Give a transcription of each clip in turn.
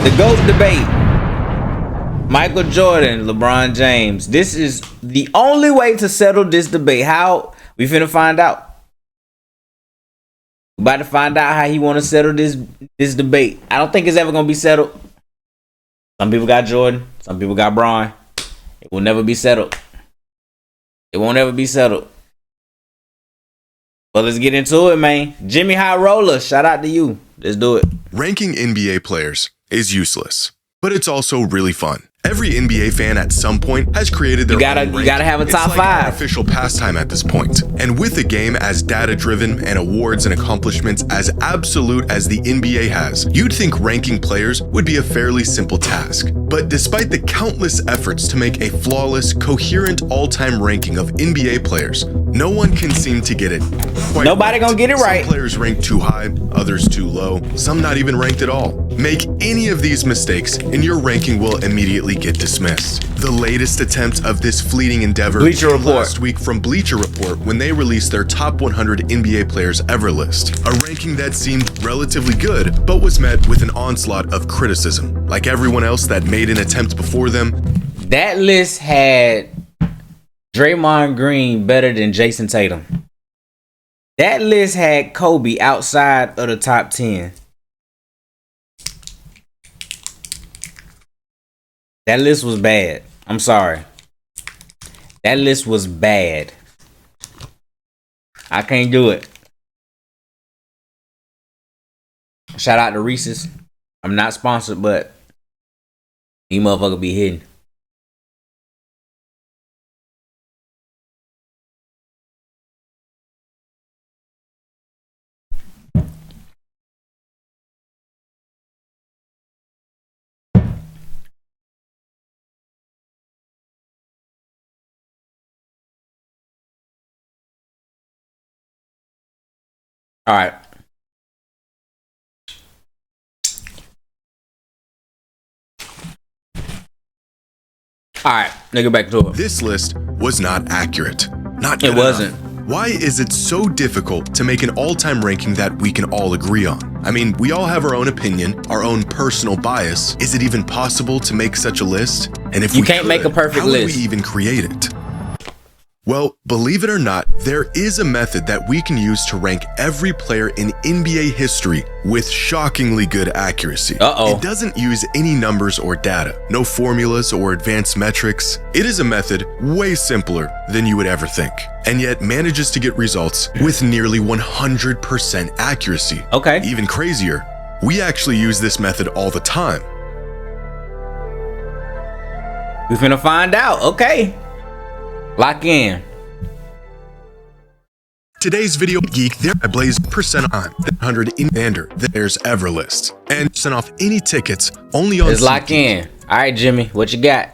The GOAT debate. Michael Jordan, LeBron James. This is the only way to settle this debate. How? We finna find out. We about to find out how he want to settle this debate. I don't think it's ever gonna be settled. Some people got Jordan. Some people got Bron. It will never be settled. It won't ever be settled. But let's get into it, man. Jimmy High Roller, shout out to you. Let's do it. Ranking NBA players is useless, but it's also really fun. Every NBA fan at some point has created their own rank. You gotta have a top it's like five. An official pastime at this point. And with the game as data-driven and awards and accomplishments as absolute as the NBA has, you'd think ranking players would be a fairly simple task. But despite the countless efforts to make a flawless, coherent all-time ranking of NBA players, no one can seem to get it quite Nobody right. gonna get it right. Some players ranked too high, others too low, some not even ranked at all. Make any of these mistakes and your ranking will immediately get dismissed. The latest attempt of this fleeting endeavor Bleacher came Report. last week from Bleacher Report when they released their top 100 NBA players ever list. A ranking that seemed relatively good, but was met with an onslaught of criticism. Like everyone else that made an attempt before them, That list had Draymond Green better than Jason Tatum. That list had Kobe outside of the top 10. That list was bad. I'm sorry. That list was bad. I can't do it. Shout out to Reese's. I'm not sponsored, but these motherfuckers be hidden. All right. All right, let's get back to it. this list was not accurate. Not It good wasn't. enough. Why is it so difficult to make an all-time ranking that we can all agree on? I mean, we all have our own opinion, our own personal bias. Is it even possible to make such a list? And if You we can't could, make a perfect how would list. we even create it? Well, believe it or not, there is a method that we can use to rank every player in NBA history with shockingly good accuracy. Uh-oh. It doesn't use any numbers or data, no formulas or advanced metrics. It is a method way simpler than you would ever think, and yet manages to get results with nearly 100% accuracy. Okay. Even crazier, we actually use this method all the time. We finna find out. Okay. Lock in. Today's video geek, there I blaze percent on the 100 in Vander there's ever list, and send off any tickets only on Let's lock in. All right, Jimmy, what you got?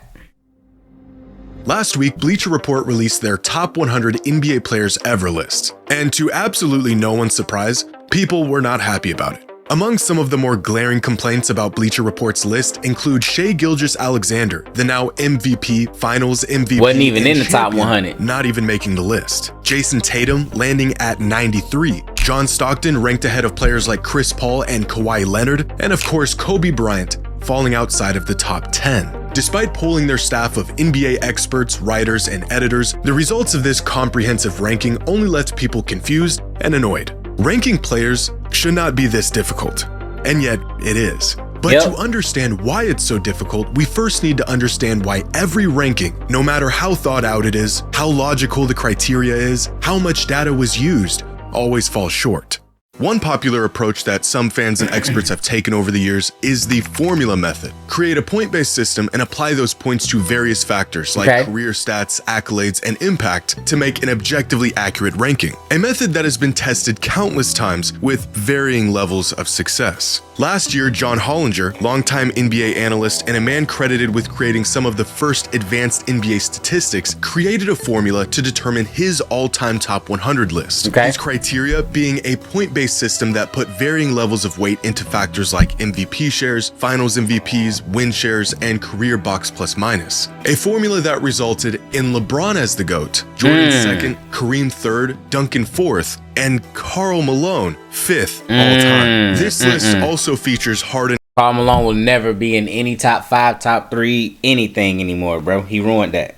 Last week, Bleacher Report released their top 100 NBA players ever list, and to absolutely no one's surprise, people were not happy about it. Among some of the more glaring complaints about Bleacher Report's list include Shai Gilgeous-Alexander, the now MVP, Finals MVP, Wasn't even and in the top champion, 100. not even making the list. Jason Tatum landing at 93. John Stockton ranked ahead of players like Chris Paul and Kawhi Leonard, and of course Kobe Bryant falling outside of the top 10. Despite polling their staff of NBA experts, writers, and editors, the results of this comprehensive ranking only lets people confused and annoyed. Ranking players should not be this difficult, and yet it is. But Yep. to understand why it's so difficult, we first need to understand why every ranking, no matter how thought out it is, how logical the criteria is, how much data was used, always falls short. One popular approach that some fans and experts have taken over the years is the formula method. Create a point-based system and apply those points to various factors like Okay. career stats, accolades, and impact to make an objectively accurate ranking. A method that has been tested countless times with varying levels of success. Last year, John Hollinger, longtime NBA analyst and a man credited with creating some of the first advanced NBA statistics, created a formula to determine his all-time top 100 list. Okay. His criteria being a point-based system that put varying levels of weight into factors like MVP shares, finals MVPs, win shares, and career box plus minus. A formula that resulted in LeBron as the GOAT, Jordan second, Kareem third, Duncan fourth, and Karl Malone fifth all time. This list also features Harden Karl Malone will never be in any top 5, top 3, anything anymore, bro. He ruined that.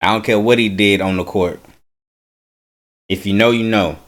I don't care what he did on the court. If you know, you know.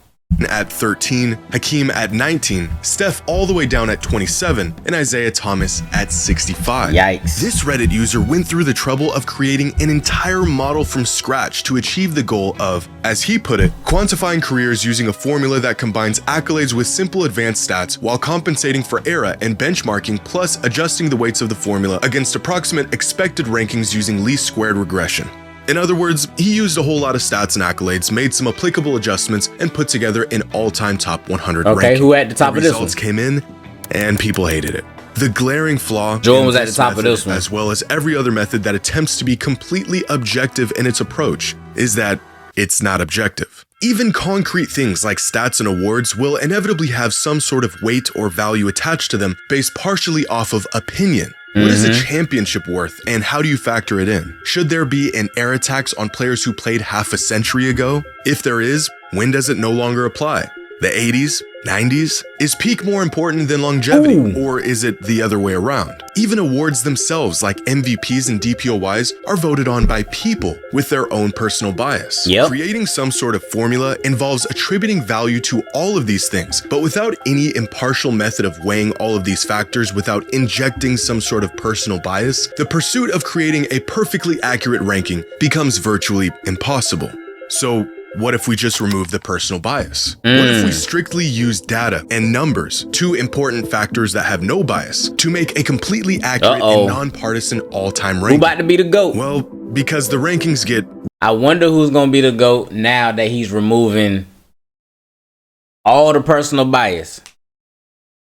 At 13, Hakeem at 19, Steph all the way down at 27, and Isaiah Thomas at 65. Yikes. This Reddit user went through the trouble of creating an entire model from scratch to achieve the goal of, as he put it, quantifying careers using a formula that combines accolades with simple advanced stats while compensating for era and benchmarking, plus adjusting the weights of the formula against approximate expected rankings using least squared regression. In other words, he used a whole lot of stats and accolades, made some applicable adjustments, and put together an all-time top 100 ranking. Okay, who at the top of this one? Results came in, and people hated it. The glaring flaw Jordan was at the top of this one, as well as every other method that attempts to be completely objective in its approach, is that it's not objective. Even concrete things like stats and awards will inevitably have some sort of weight or value attached to them based partially off of opinion. What is a championship worth, and how do you factor it in? Should there be an era tax on players who played half a century ago? If there is, when does it no longer apply? The 80s? 90s? Is peak more important than longevity, or is it the other way around? Even awards themselves, like MVPs and DPOYs, are voted on by people with their own personal bias. Creating some sort of formula involves attributing value to all of these things, but without any impartial method of weighing all of these factors without injecting some sort of personal bias, the pursuit of creating a perfectly accurate ranking becomes virtually impossible. So, what if we just remove the personal bias? What if we strictly use data and numbers, two important factors that have no bias, to make a completely accurate and nonpartisan all-time ranking? Who about to be the GOAT? Well, because the rankings get... I wonder who's going to be the GOAT now that he's removing all the personal bias.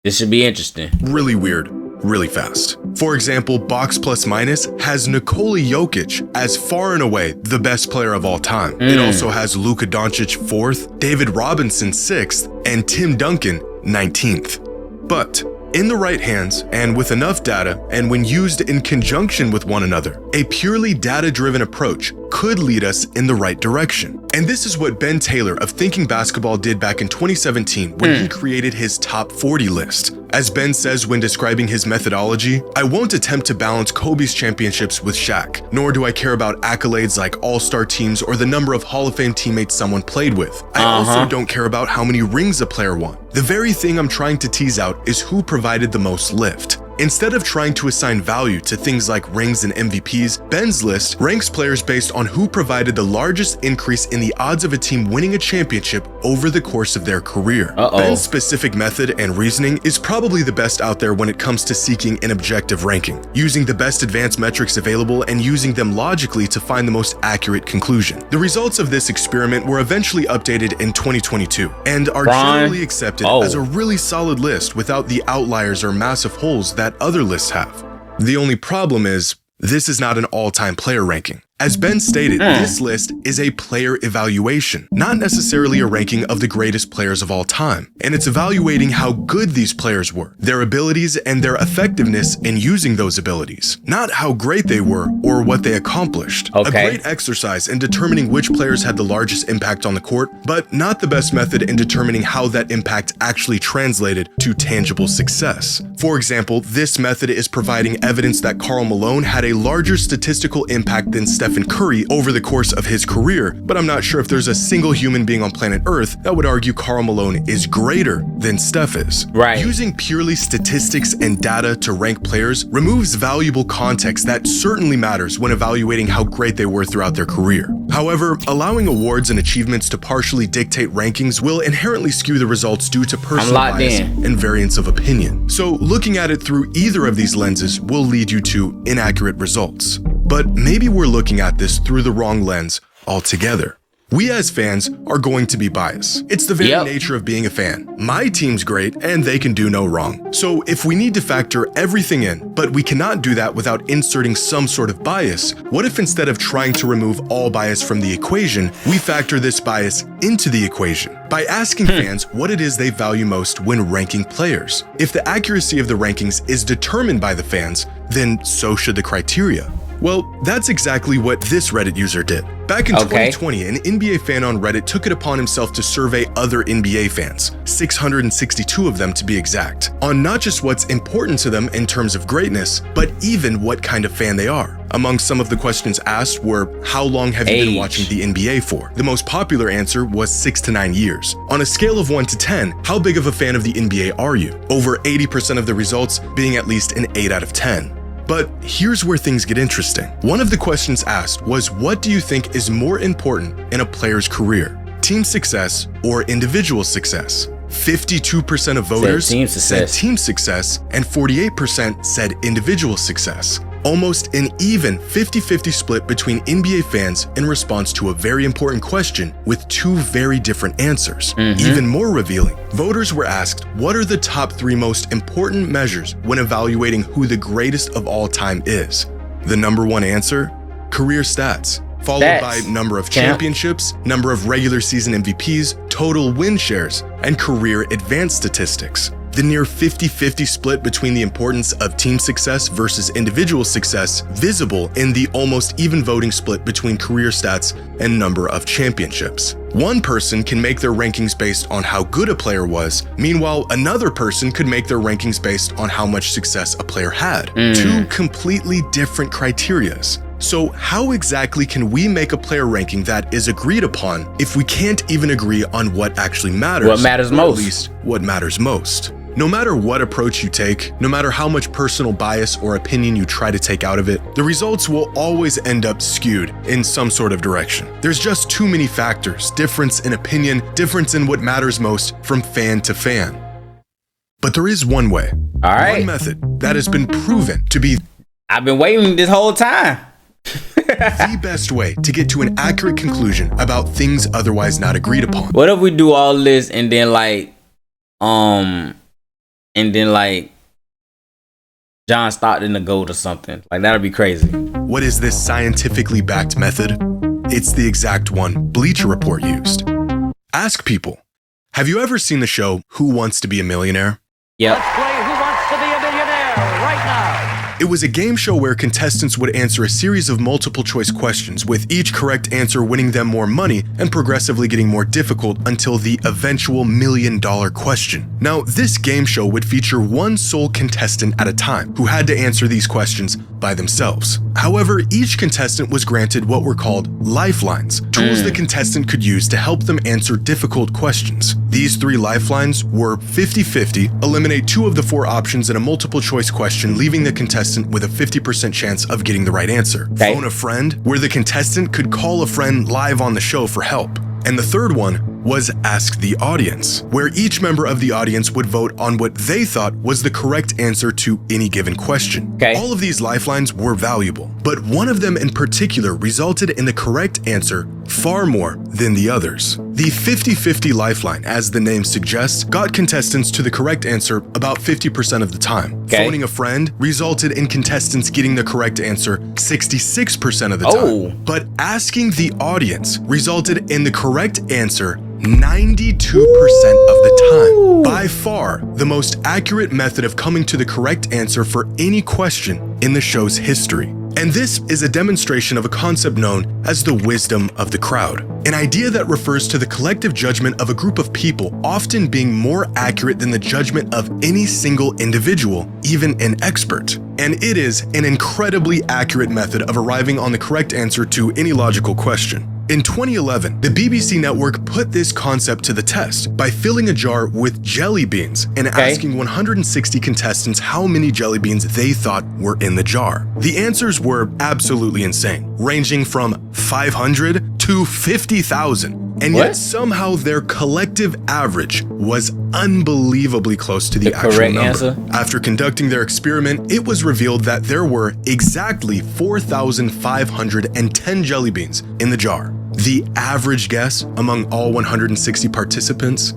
This should be interesting. Really weird, really fast. For example, Box Plus Minus has Nikola Jokic as far and away the best player of all time. It also has Luka Doncic 4th, David Robinson 6th, and Tim Duncan 19th. But in the right hands and with enough data, and when used in conjunction with one another, a purely data-driven approach could lead us in the right direction. And this is what Ben Taylor of Thinking Basketball did back in 2017 when he created his top 40 list. As Ben says when describing his methodology, I won't attempt to balance Kobe's championships with Shaq, nor do I care about accolades like all-star teams or the number of Hall of Fame teammates someone played with. I also don't care about how many rings a player won. The very thing I'm trying to tease out is who provided the most lift. Instead of trying to assign value to things like rings and MVPs, Ben's list ranks players based on who provided the largest increase in the odds of a team winning a championship over the course of their career. Ben's specific method and reasoning is probably the best out there when it comes to seeking an objective ranking, using the best advanced metrics available and using them logically to find the most accurate conclusion. The results of this experiment were eventually updated in 2022 and are generally accepted as a really solid list without the outliers or massive holes that other lists have. The only problem is, this is not an all-time player ranking. As Ben stated, this list is a player evaluation, not necessarily a ranking of the greatest players of all time. And it's evaluating how good these players were, their abilities and their effectiveness in using those abilities, not how great they were or what they accomplished. A great exercise in determining which players had the largest impact on the court, but not the best method in determining how that impact actually translated to tangible success. For example, this method is providing evidence that Karl Malone had a larger statistical impact than Stephen Curry over the course of his career, but I'm not sure if there's a single human being on planet Earth that would argue Karl Malone is greater than Steph is. Using purely statistics and data to rank players removes valuable context that certainly matters when evaluating how great they were throughout their career. However, allowing awards and achievements to partially dictate rankings will inherently skew the results due to personal bias and variance of opinion. So looking at it through either of these lenses will lead you to inaccurate results. But maybe we're looking at this through the wrong lens altogether. We as fans are going to be biased. It's the very nature of being a fan. My team's great and they can do no wrong. So if we need to factor everything in, but we cannot do that without inserting some sort of bias, what if instead of trying to remove all bias from the equation, we factor this bias into the equation by asking fans what it is they value most when ranking players? If the accuracy of the rankings is determined by the fans, then so should the criteria. Well, that's exactly what this Reddit user did. Back in 2020, an NBA fan on Reddit took it upon himself to survey other NBA fans, 662 of them to be exact, on not just what's important to them in terms of greatness, but even what kind of fan they are. Among some of the questions asked were, how long have you been watching the NBA for? The most popular answer was 6 to 9 years. On a scale of 1 to 10, how big of a fan of the NBA are you? Over 80% of the results being at least an 8 out of 10. But here's where things get interesting. One of the questions asked was, what do you think is more important in a player's career? Team success or individual success? 52% of voters said team success and 48% said individual success. Almost an even 50-50 split between NBA fans in response to a very important question with two very different answers. Even more revealing, voters were asked, what are the top 3 most important measures when evaluating who the greatest of all time is? The number 1 answer, career stats, followed by number of championships, number of regular season MVPs, total win shares, and career advanced statistics. The near 50-50 split between the importance of team success versus individual success visible in the almost even voting split between career stats and number of championships. One person can make their rankings based on how good a player was, meanwhile another person could make their rankings based on how much success a player had. Two completely different criterias. So how exactly can we make a player ranking that is agreed upon if we can't even agree on what actually matters? What matters most? At least what matters most. No matter what approach you take, no matter how much personal bias or opinion you try to take out of it, the results will always end up skewed in some sort of direction. There's just too many factors, difference in opinion, difference in what matters most from fan to fan. But there is one way, one method that has been proven to be I've been waiting this whole time. the best way to get to an accurate conclusion about things otherwise not agreed upon. What if we do all this and then John Stockton the GOAT or something? Like, that'd be crazy. What is this scientifically backed method? It's the exact one Bleacher Report used. Ask people, have you ever seen the show Who Wants to Be a Millionaire? Yep. Let's play Who Wants to Be a Millionaire right now. It was a game show where contestants would answer a series of multiple choice questions, with each correct answer winning them more money and progressively getting more difficult until the eventual $1 million question. Now, this game show would feature one sole contestant at a time who had to answer these questions by themselves. However, each contestant was granted what were called lifelines, tools the contestant could use to help them answer difficult questions. These 3 lifelines were 50-50, eliminate 2 of the 4 options in a multiple choice question, leaving the contestant with a 50% chance of getting the right answer. Phone a friend, where the contestant could call a friend live on the show for help. And the third one was Ask the Audience, where each member of the audience would vote on what they thought was the correct answer to any given question. All of these lifelines were valuable, but one of them in particular resulted in the correct answer far more than the others. The 50-50 lifeline, as the name suggests, got contestants to the correct answer about 50% of the time. Phoning a friend resulted in contestants getting the correct answer 66% of the time. But asking the audience resulted in the correct answer 92% of the time. By far, the most accurate method of coming to the correct answer for any question in the show's history. And this is a demonstration of a concept known as the wisdom of the crowd, an idea that refers to the collective judgment of a group of people often being more accurate than the judgment of any single individual, even an expert. And it is an incredibly accurate method of arriving on the correct answer to any logical question. In 2011, the BBC network put this concept to the test by filling a jar with jelly beans and asking 160 contestants how many jelly beans they thought were in the jar. The answers were absolutely insane, ranging from 500 to 50,000. And yet somehow their collective average was unbelievably close to the actual number. After conducting their experiment, it was revealed that there were exactly 4,510 jelly beans in the jar. The average guess among all 160 participants,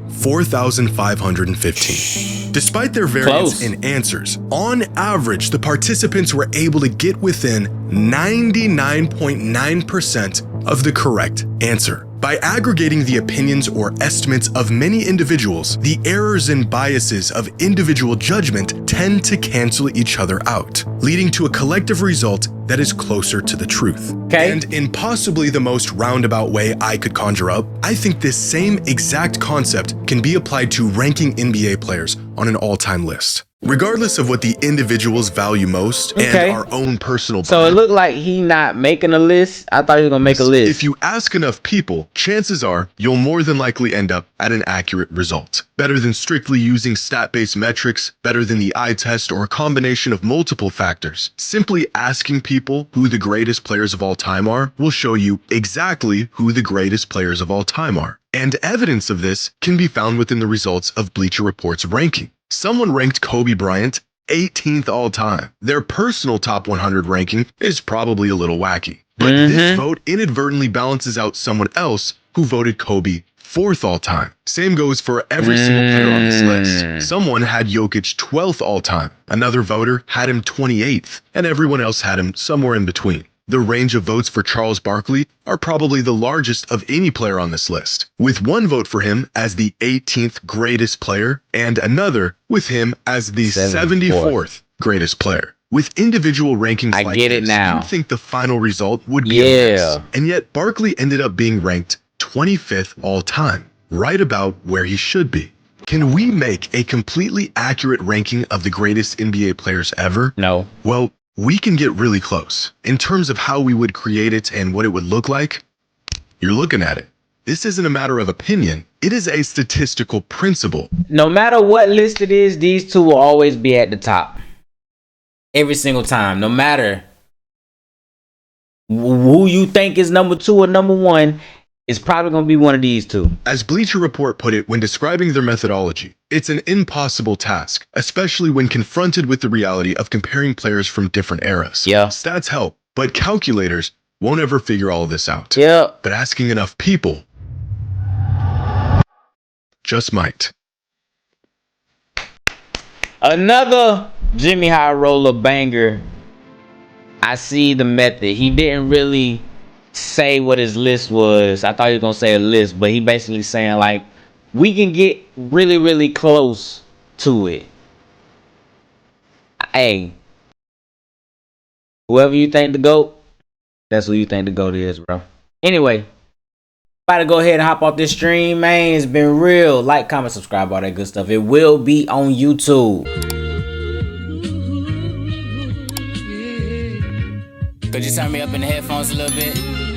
4,515. Despite their variance in answers, on average, the participants were able to get within 99.9% of the correct answer. By aggregating the opinions or estimates of many individuals, the errors and biases of individual judgment tend to cancel each other out, leading to a collective result that is closer to the truth. Okay. And in possibly the most roundabout way I could conjure up, I think this same exact concept can be applied to ranking NBA players on an all-time list. Regardless of what the individuals value most and our own personal So it looked like he not making a list. I thought he was gonna make a list. If you ask enough people, chances are you'll more than likely end up at an accurate result. Better than strictly using stat-based metrics, better than the eye test or a combination of multiple factors. Simply asking people who the greatest players of all time are will show you exactly who the greatest players of all time are. And evidence of this can be found within the results of Bleacher Report's ranking. Someone ranked Kobe Bryant 18th all time. Their personal top 100 ranking is probably a little wacky, but this vote inadvertently balances out someone else who voted Kobe 4th all time. Same goes for every single player on this list. Someone had Jokic 12th all time. Another voter had him 28th, and everyone else had him somewhere in between. The range of votes for Charles Barkley are probably the largest of any player on this list, with one vote for him as the 18th greatest player and another with him as the 74th greatest player. With individual rankings like this, you'd think the final result would be a mess. And yet Barkley ended up being ranked 25th all time, right about where he should be. Can we make a completely accurate ranking of the greatest NBA players ever? No. Well, we can get really close. In terms of how we would create it and what it would look like, you're looking at it. This isn't a matter of opinion. It is a statistical principle. No matter what list it is, these two will always be at the top. Every single time. No matter who you think is number 2 or number 1, it's probably going to be one of these two. As Bleacher Report put it when describing their methodology, it's an impossible task, especially when confronted with the reality of comparing players from different eras. Yeah. Stats help, but calculators won't ever figure all of this out. Yeah. But asking enough people just might. Another Jimmy High Roller banger. I see the method. He didn't really say what his list was. I thought he was gonna say a list, but he basically saying like we can get really, really close to it. Hey, whoever you think the GOAT, that's who you think the GOAT is, bro. Anyway, about to go ahead and hop off this stream, man. It's been real. Like, comment, subscribe, all that good stuff. It will be on YouTube. Could you turn me up in the headphones a little bit?